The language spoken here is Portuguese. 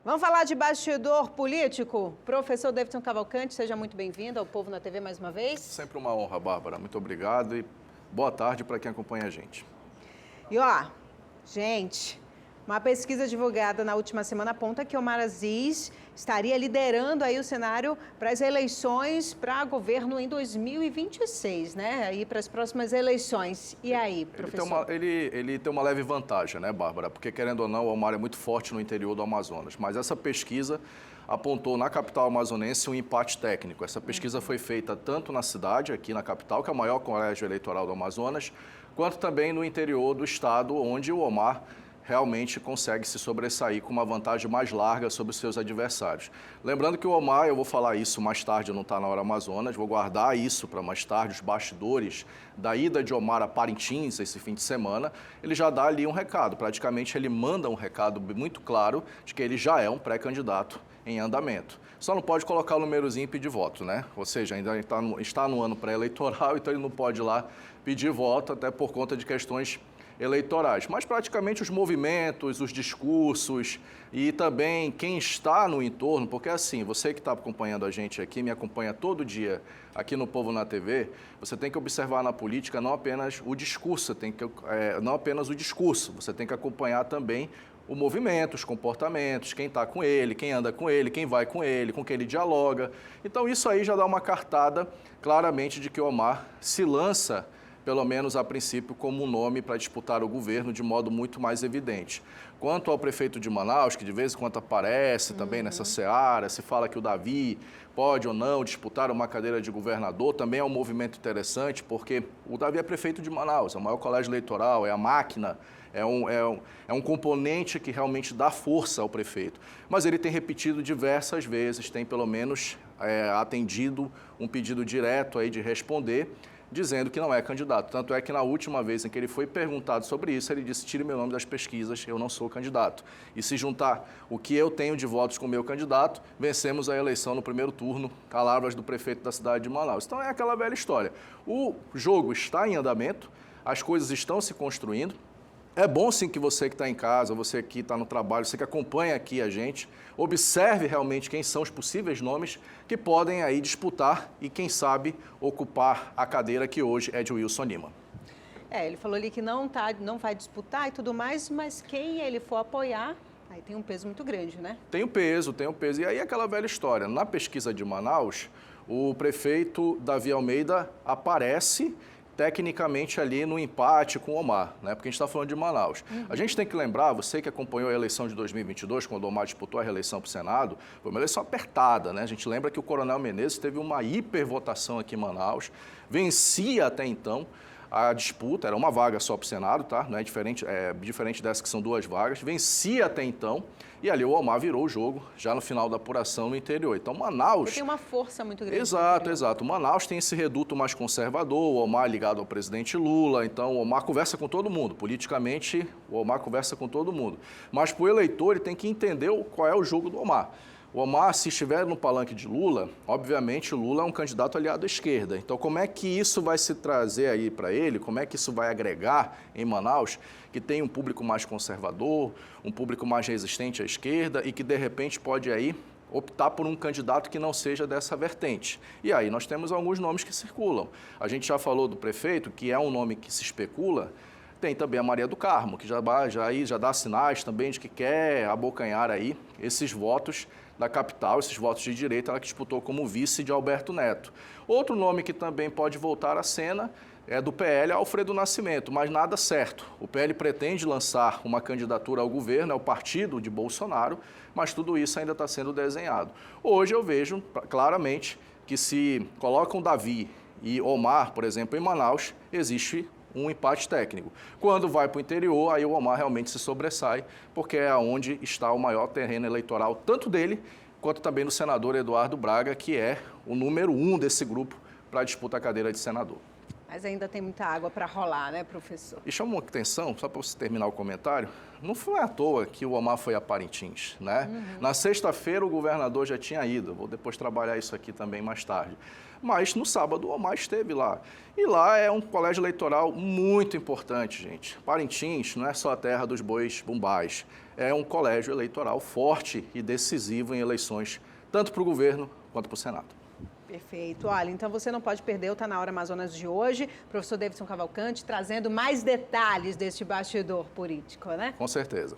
Vamos falar de bastidor político? Professor Davidson Cavalcante, seja muito bem-vindo ao Povo na TV mais uma vez. Sempre uma honra, Bárbara. Muito obrigado e boa tarde para quem acompanha a gente. E gente, uma pesquisa divulgada na última semana aponta que Omar Aziz estaria liderando aí o cenário para as eleições para governo em 2026, né? Aí para as próximas eleições. E aí, professor? Ele tem uma leve vantagem, né, Bárbara? Porque, querendo ou não, o Omar é muito forte no interior do Amazonas. Mas essa pesquisa apontou na capital amazonense um empate técnico. Essa pesquisa foi feita tanto na cidade, aqui na capital, que é o maior colégio eleitoral do Amazonas, quanto também no interior do estado, onde o Omar realmente consegue se sobressair com uma vantagem mais larga sobre os seus adversários. Lembrando que o Omar, eu vou falar isso mais tarde, não está na hora Amazonas, vou guardar isso para mais tarde, os bastidores da ida de Omar a Parintins esse fim de semana, ele já dá ali um recado, praticamente ele manda um recado muito claro de que ele já é um pré-candidato em andamento. Só não pode colocar o númerozinho e pedir voto, né? Ou seja, ainda está no ano pré-eleitoral, então ele não pode ir lá pedir voto, até por conta de questões eleitorais, mas praticamente os movimentos, os discursos e também quem está no entorno, porque assim, você que está acompanhando a gente aqui, me acompanha todo dia aqui no Povo na TV, você tem que observar na política não apenas o discurso, você tem que acompanhar também o movimento, os comportamentos, quem está com ele, quem anda com ele, quem vai com ele, com quem ele dialoga. Então isso aí já dá uma cartada claramente de que o Omar se lança, pelo menos a princípio, como um nome para disputar o governo de modo muito mais evidente. Quanto ao prefeito de Manaus, que de vez em quando aparece também nessa seara, se fala que o Davi pode ou não disputar uma cadeira de governador, também é um movimento interessante, porque o Davi é prefeito de Manaus, é o maior colégio eleitoral, é a máquina, é um componente que realmente dá força ao prefeito. Mas ele tem repetido diversas vezes, tem pelo menos atendido um pedido direto aí de responder, dizendo que não é candidato. Tanto é que na última vez em que ele foi perguntado sobre isso, ele disse: tire meu nome das pesquisas, eu não sou candidato. E se juntar o que eu tenho de votos com o meu candidato, vencemos a eleição no primeiro turno, palavras do prefeito da cidade de Manaus. Então é aquela velha história. O jogo está em andamento, as coisas estão se construindo. É bom sim que você que está em casa, você que está no trabalho, você que acompanha aqui a gente, observe realmente quem são os possíveis nomes que podem aí disputar e, quem sabe, ocupar a cadeira que hoje é de Wilson Lima. Ele falou ali que não vai disputar e tudo mais, mas quem ele for apoiar, aí tem um peso muito grande, né? Tem um peso. E aí aquela velha história, na pesquisa de Manaus, o prefeito Davi Almeida aparece tecnicamente ali no empate com o Omar, né? Porque a gente está falando de Manaus. A gente tem que lembrar, você que acompanhou a eleição de 2022, quando o Omar disputou a reeleição para o Senado, foi uma eleição apertada, né? A gente lembra que o Coronel Menezes teve uma hipervotação aqui em Manaus, vencia até então a disputa, era uma vaga só para o Senado, tá? Não é diferente, diferente dessa que são duas vagas, vencia até então, e ali o Omar virou o jogo, já no final da apuração no interior. Então, Manaus... Ele tem uma força muito grande. Exato. Manaus tem esse reduto mais conservador, o Omar ligado ao presidente Lula, então o Omar conversa com todo mundo. Politicamente, o Omar conversa com todo mundo. Mas para o eleitor, ele tem que entender qual é o jogo do Omar. O Omar, se estiver no palanque de Lula, obviamente o Lula é um candidato aliado à esquerda. Então, como é que isso vai se trazer aí para ele? Como é que isso vai agregar em Manaus, que tem um público mais conservador, um público mais resistente à esquerda e que, de repente, pode aí optar por um candidato que não seja dessa vertente. E aí nós temos alguns nomes que circulam. A gente já falou do prefeito, que é um nome que se especula. Tem também a Maria do Carmo, que já dá sinais também de que quer abocanhar aí esses votos da capital, esses votos de direita, ela que disputou como vice de Alberto Neto. Outro nome que também pode voltar à cena é do PL, Alfredo Nascimento, mas nada certo. O PL pretende lançar uma candidatura ao governo, é o partido de Bolsonaro, mas tudo isso ainda está sendo desenhado. Hoje eu vejo claramente que se colocam Davi e Omar, por exemplo, em Manaus, existe um empate técnico. Quando vai para o interior, aí o Omar realmente se sobressai, porque é onde está o maior terreno eleitoral, tanto dele, quanto também do senador Eduardo Braga, que é o número 1 desse grupo para disputar a cadeira de senador. Mas ainda tem muita água para rolar, né, professor? E chamou atenção, só para você terminar o comentário, não foi à toa que o Omar foi a Parintins, né? Na sexta-feira o governador já tinha ido, vou depois trabalhar isso aqui também mais tarde. Mas no sábado o Omar esteve lá. E lá é um colégio eleitoral muito importante, gente. Parintins não é só a terra dos bois bumbás, é um colégio eleitoral forte e decisivo em eleições, tanto para o governo quanto para o Senado. Perfeito. Olha, então você não pode perder o Tá Na Hora Amazonas de hoje. Professor Davidson Cavalcante trazendo mais detalhes deste bastidor político, né? Com certeza.